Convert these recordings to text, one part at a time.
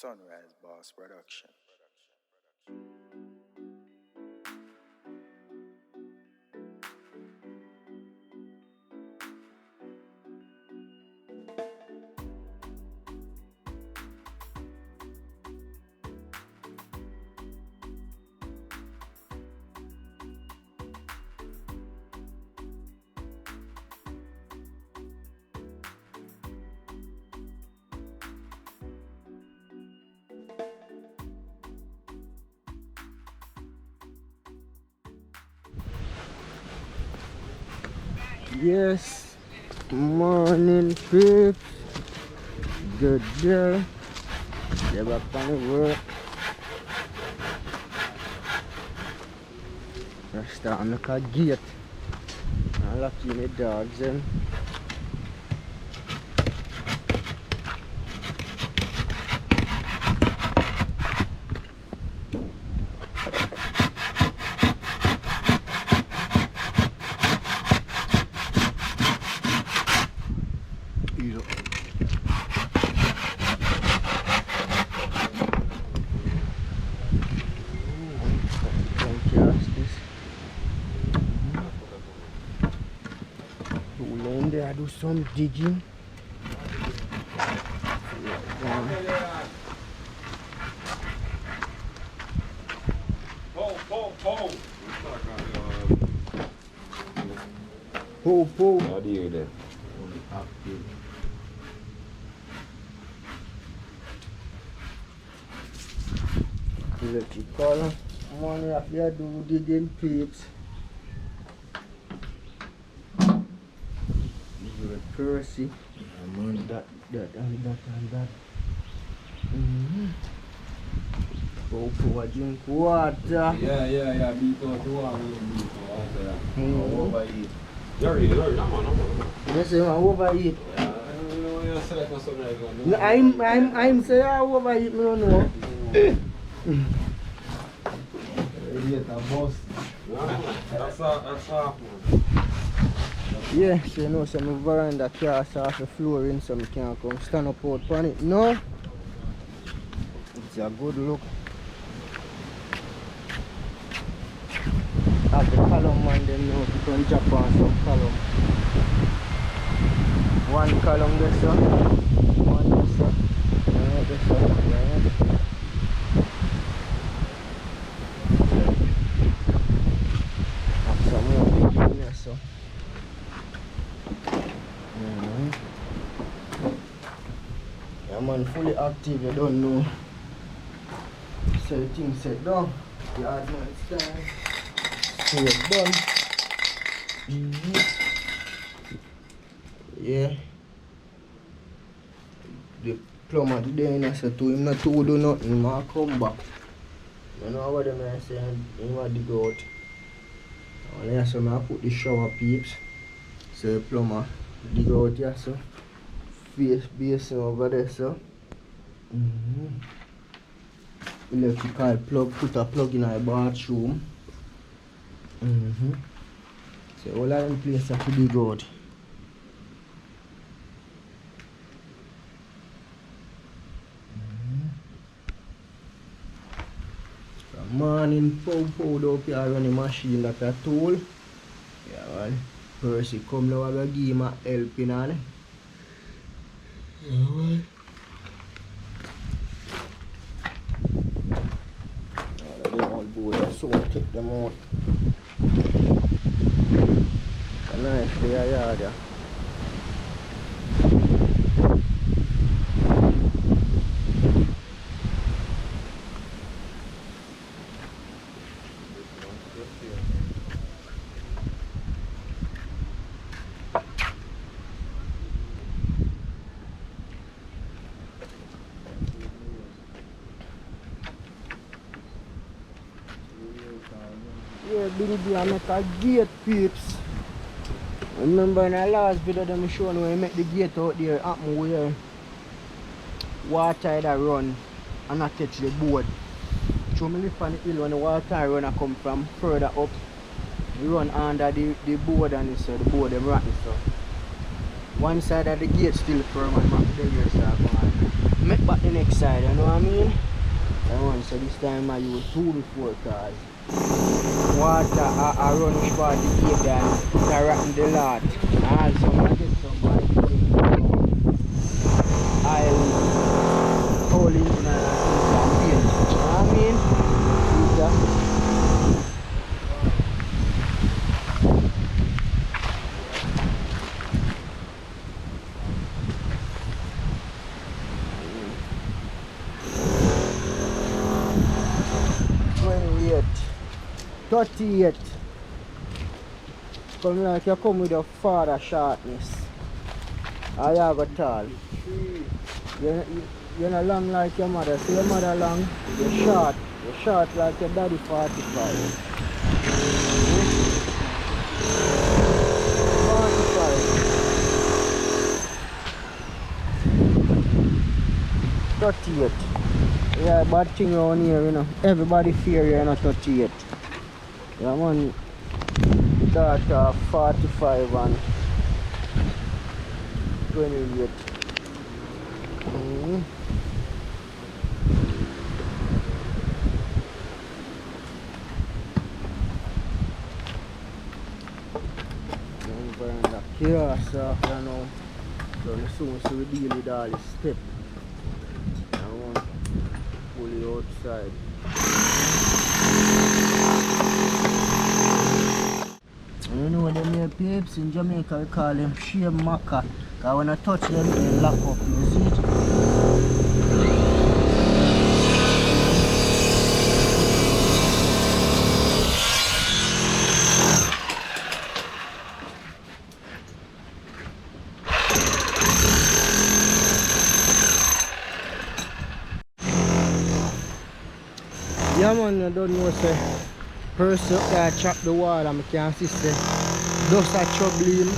Sunrise Boss Production. Yes, morning peeps. Good day. They're back on the work. I start to make a gate. I'm locking the dogs in. I do some digging. Po. How do you do? Electrical money after do digging peeps. Persie, that. Po, I drink water. Yeah. Beat out the water. Overeat. Sorry, I'm You say I overeat. you select something like that. I'm say I overeat, me don't know. That's half. Yeah, so you know, so my veranda cast off the flooring so I can't come stand up out on it. No, it's a good look. Have the column man them now to come drop on some column. One column there, sir. One there, sir. Yeah, there, sir. Yeah. Have some more big in there, sir. Yeah, man, fully active, you don't know. So the thing set down. Yard man style. So it's done. Yeah. The plumber today in so to him not to do nothing, he might come back. You know what them I say, he might dig out. And yeah, so I put the shower peeps. So the plumber dig out here, so face basin over there, so electrical plug, put a plug in our bathroom. So all of them places have to dig out. From morning pow up here run the machine like a tool. Yeah, well, Persie come now, I will give him a helping on it. Yeah, well. All board, so take them out. A nice day yard there. Yeah, baby, I make a gate, peeps. Remember in the last video that I showed when I make the gate out there, happen where water either run and not touch the board. So I live on the hill when the water run and come from further up. We run under the board and so the board them rotten so. One side of the gate still firm and back there start going. make back the next side, you know what I mean? So this time I use 2 before cars. Water I run for the gate and direct the lot. Also I get some I'll hold it in and paint. You know what I mean? Yeah. 38. Come like you come with your father shortness. I have a tall. You're not long like your mother. So your mother long, you're short. You're short like your daddy 45. 38. Yeah, bad thing around here, you know. Everybody fear you, not 38. Yeah, man. That 45 and 28. Burn the chaos off you know. So soon so we deal with all this step. I want to pull it outside. You know them here peeps in Jamaica we call them shame maca. Cause when I touch them they lock up, you see it? Yeah man, I don't know say Persie up there chop the wall and I can see say dust are troubling.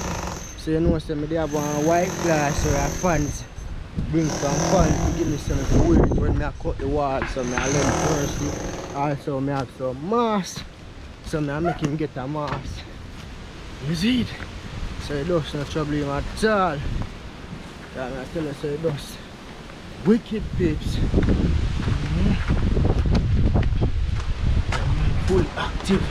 So you know say me they have one white glass or a fans. Bring some fans to give me some weight when I cut the wall. So I learn Persie. Also I have some mask. So I make him get a mask. You see it? So it does not trouble him at all. Yeah, I tell you so it does. Wicked peeps. Full active.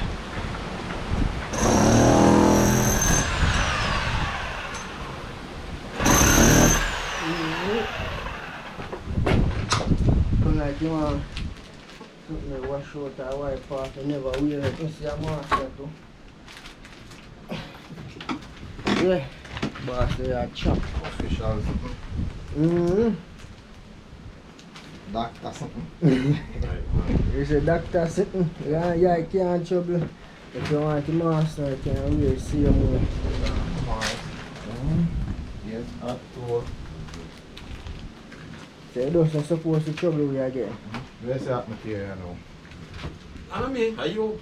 Like you want something to wash out or wipe off, you never wear it. You see a master too. Yeah, boss, they are chop. Official something. Doctor something. You say doctor something. Yeah, you can't trouble. If you want to master, you can wear see you more. Yes, at 2. So you don't supposed to trouble with again. Let's have material now. I know me, are you?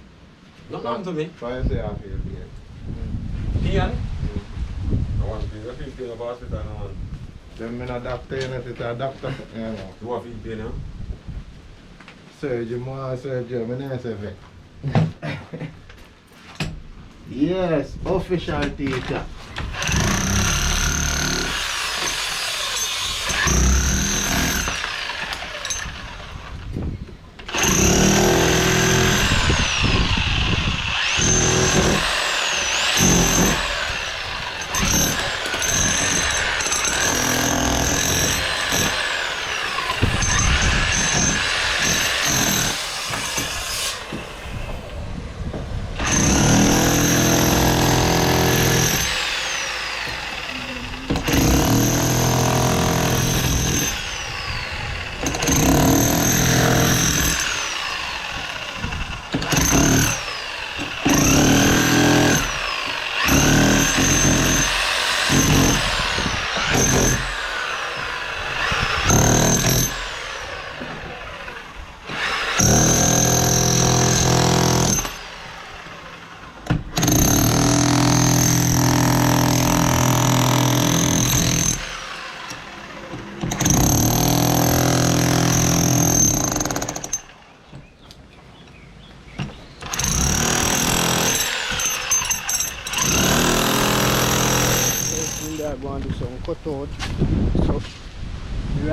Not come to me. Try to say I feel here. Ian? I want to be a field pain of hospital now. Then I'm not doctor, it's a doctor. You know. You want field pain, huh? Surgery, more surgery, I'm not say yes, official teacher.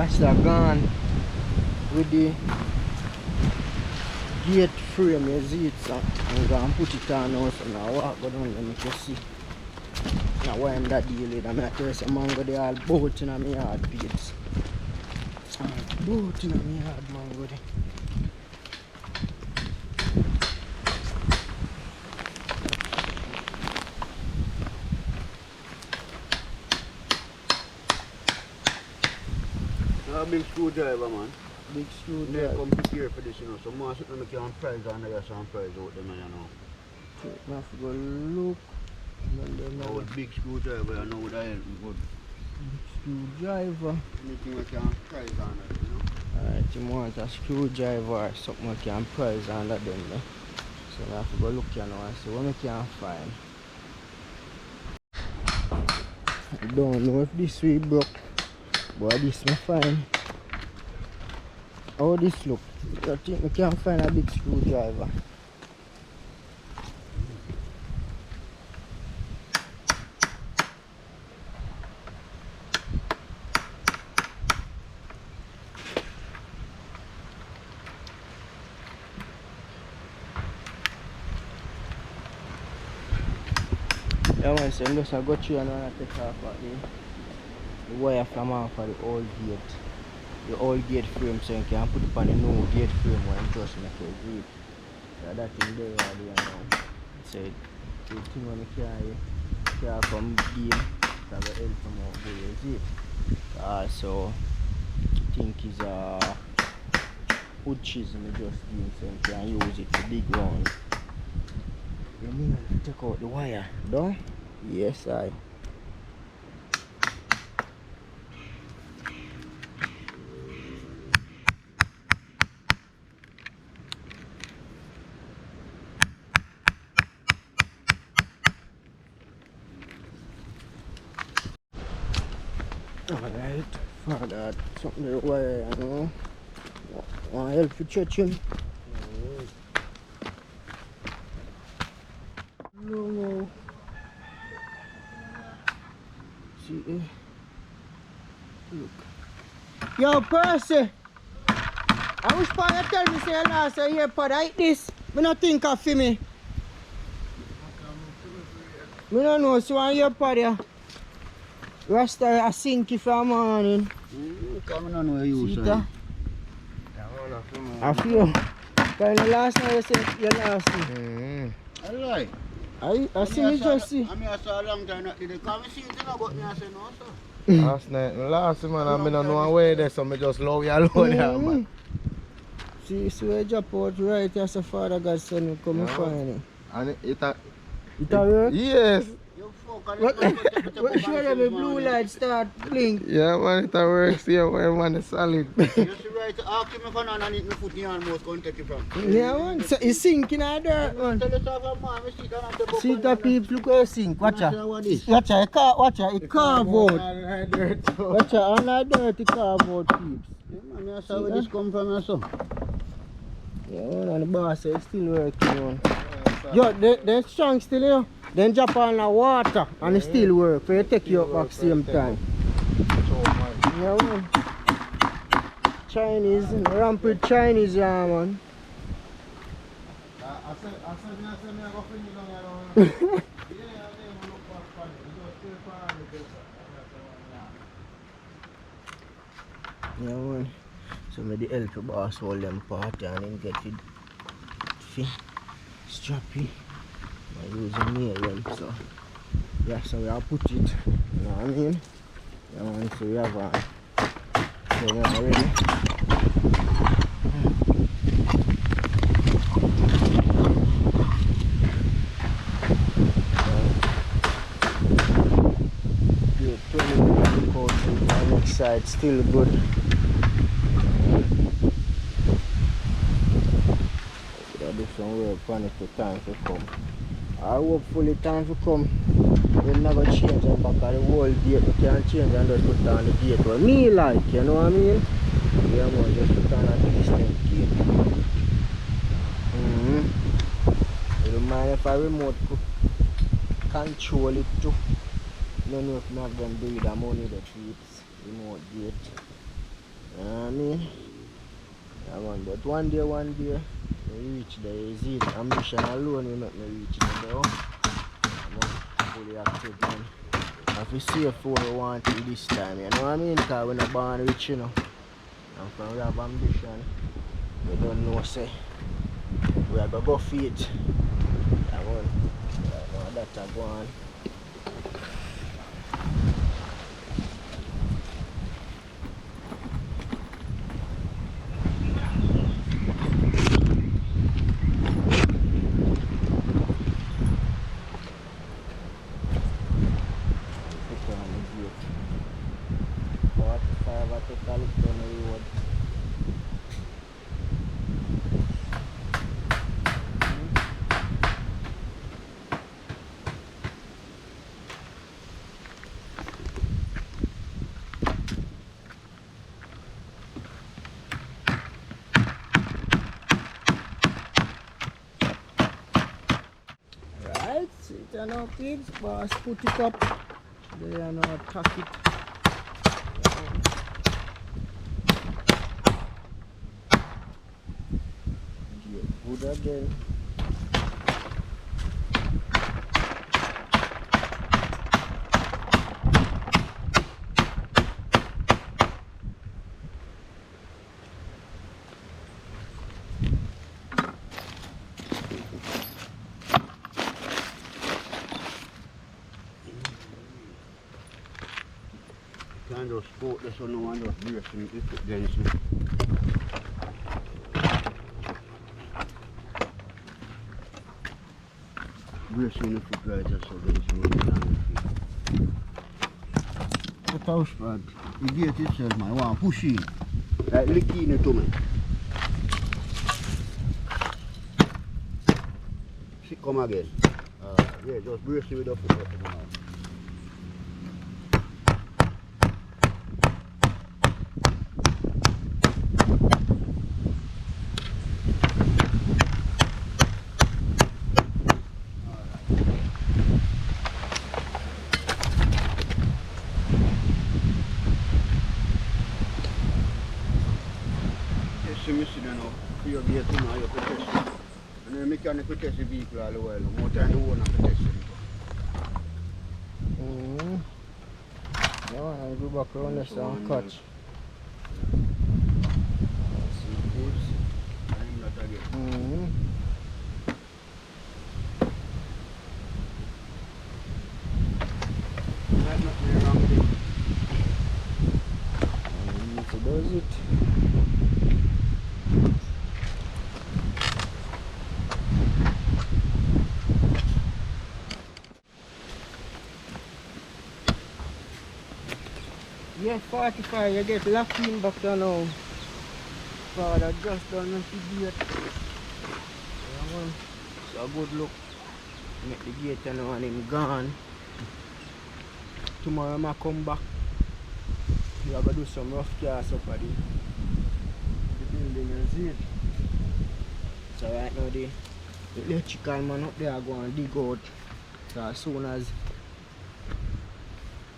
Rasta gone with the gate frame, you see it, so I'm gonna put it on now, so now walk go down there, make you see. Now why I'm that deal with, I'm gonna tell you some mango, they all boat in my yard, Pete's. Boat in my yard, mango. They. A big screwdriver, man. Big They screwdriver. come prepared for this, you know. So more something we can price and there some price out them, you know. I have to go look. Oh, big screwdriver, you know, would I help me good. Screwdriver. Anything we can price on it, you know. Alright, you want a screwdriver or something I can price under them. So I have to go look here now and see what I can find. I don't know if this way broke, but this I find. How this look? I think I can find a big screwdriver. Yeah man, so I'm just going to go through and I take off the wire from off of the old gate. The old gate frame, so you can put it on the new gate frame when you just make it grip. So that thing there already now. So the thing when you carry from game, that will help from out there, you see. So I think is a wood chisel I just doing, so you can use it to dig round. You need to take out the wire, don't? Yes, I. Alright, for that, something the wire, you know. Want help with stretching? No. See, look. Yo, Persie! I wish part you tell me say you lost a earpod like this. I don't think of me. I don't know, so one earpod here. Rasta a sink from morning. Come on, where you See say. that? I feel. Because the last night you said you lost it. I lie. I see me just see. I mean, I saw a long time that did it. Come see it, but me I say no, sir. Last night, man, I don't know where there, so I just love you alone here, man. See, we drop out right as a father God send me come and find it. And It a work? yes. You fuck, What show them the blue light start blink? Yeah, man, it works here, man, it's solid. You see right, ask him if I don't need my foot in your mouth, come take it from. Yeah, man. So it's sinking out there, man. Tell us how man, we sit down and take See the peeps, look where it sink. Watch out. Watch out, it carve out. Watch out, on that dirty carve out peeps. Yeah, man, I saw where this come from, I saw. Yeah, man, and the boss says it's still working, man. Yo, they're strong still, you. Then drop on the water and it still work. For you take you up back same time. Yeah, man. Chinese, rampant Chinese, yeah, man. Yeah, man. So maybe help the boss hold them party and then get it strappy. I'm using nail them, so yeah, so we have put it, you know what I mean? Yeah, man, so we have so we are ready. Good, 20 minutes cold, the next side still good. I'll do some work on it for time to come. I hopefully time to come. We'll never change the back of the whole gate. We can change and just put on the gate. Well, me like, you know what I mean? Yeah, man, just put on a distant gate. You don't mind if I remote control it too. I don't know if not them do it. I'm only the peeps. Remote gate. I mean, yeah, man, but one day, we reach there, is it? Ambition alone will make me reach there, though. I'm fully active, man. I feel safe for what we want to this time, you know what I mean? Because we're not born rich, you know. And from we have ambition, we don't know, say, we are going to go for it. That one, yeah, no, that's a go on. You know, kids, boss, put it up. There, you know, tuck it. Get good again. Can't just sport this one now and just brace him if it against me. Brace him if it right just against me. The house pad, the gate itself, man, I want to push in. Like licking it to me. See, come again. Yeah, just brace it with the foot up to the mouth. Missing now, your gate you know, you have to test it. And then mechanic will test the vehicle all the while. More time the owner to test it. No, I'll go back around this and catch. See goods, and him not again. There's nothing wrong with it. So does it. Yeah, 45, you get locked in back there now. Father just done the gate. Yeah, man. So a good look. Make the gate now and him gone. Tomorrow I might come back. We are going to do some rough cast up at the building and see it. So right now the electrical man up there are going to dig out. So as soon as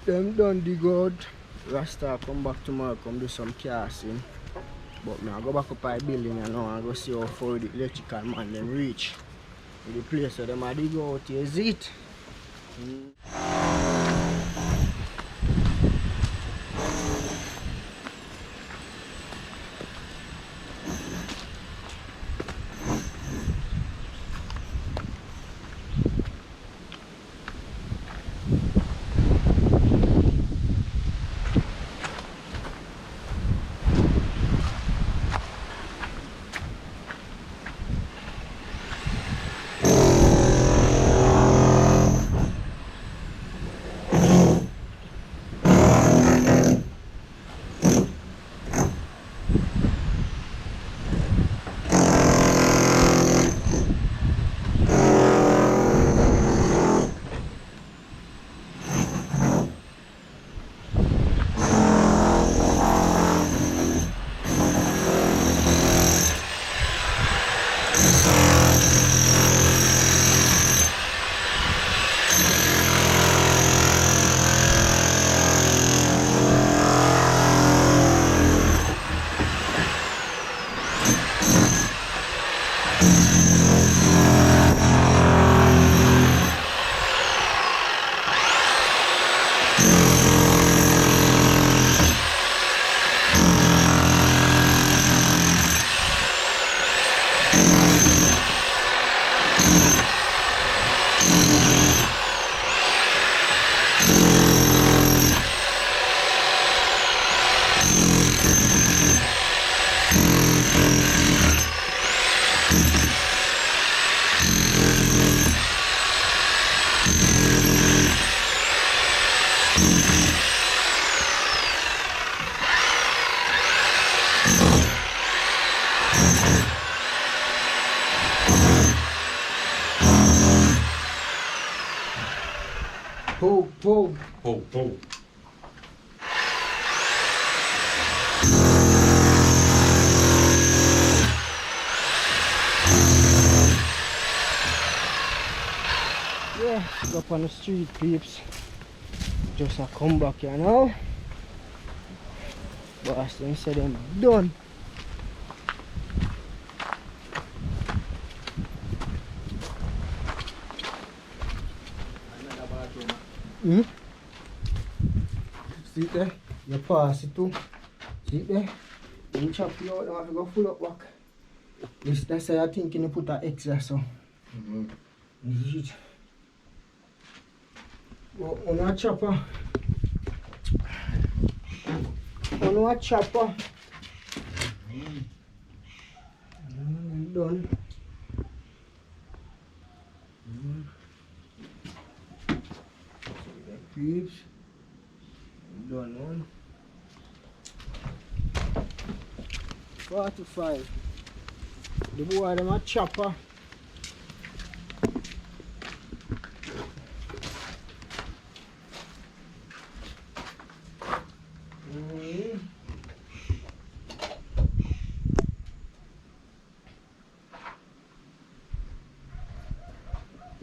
them done dig out, Rasta come back tomorrow, come do some casting. But I go back up by the building and now and go see how far the electrical man them reach. The place where them are dig out, is it? Pull. Pull. Yeah, up on the street, peeps. Just a come back here now. Boss, them said them done. See it there? You pass it too. See it there? You chop it out, now have to go full up back. That's why I think you put that extra so. This is it. Well, on a chopper. On a chopper. Done. Peeps. Done one. 45. The boy them a chopper.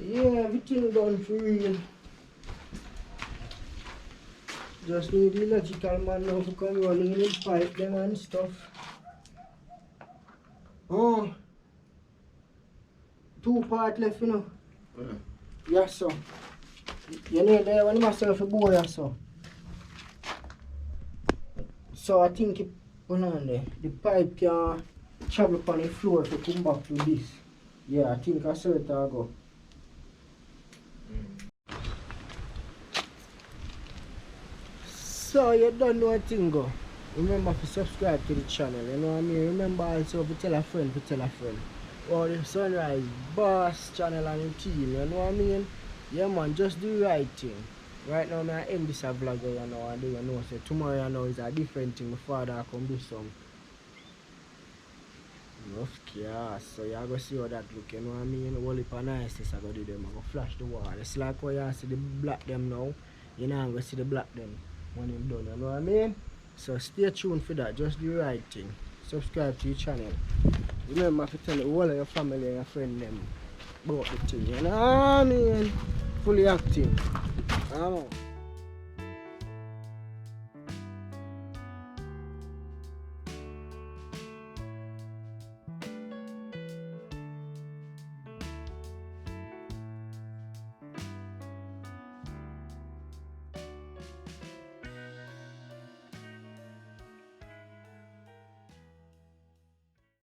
Yeah, everything done for real. Just need the electrical man now to come running in the pipe them and stuff. Oh, 2 part left, you know. Yes, sir. You need there when myself a boy, yes, sir. So I think it went on there. The pipe can travel upon the floor to come back to this. Yeah, I think I saw it go. So you don't know a thing go. Remember to subscribe to the channel, you know what I mean? Remember also to tell a friend. Or the Sunrise Boss channel and the team, you know what I mean? Yeah man, just do the right thing. Right now I end this vlog, you know, and you know, so tomorrow you know is a different thing. My father I come do some rough chaos. So you go see how that look, you know what I mean? Whole heap of niceness I go do them, I go flash the wall. It's like how you see the black them now, you know I'm gonna see the black them when I'm done, you know what I mean? So stay tuned for that, just do the right thing. Subscribe to your channel. Remember to tell all of your family and your friends them about the thing, you know what I mean? Fully active. I know.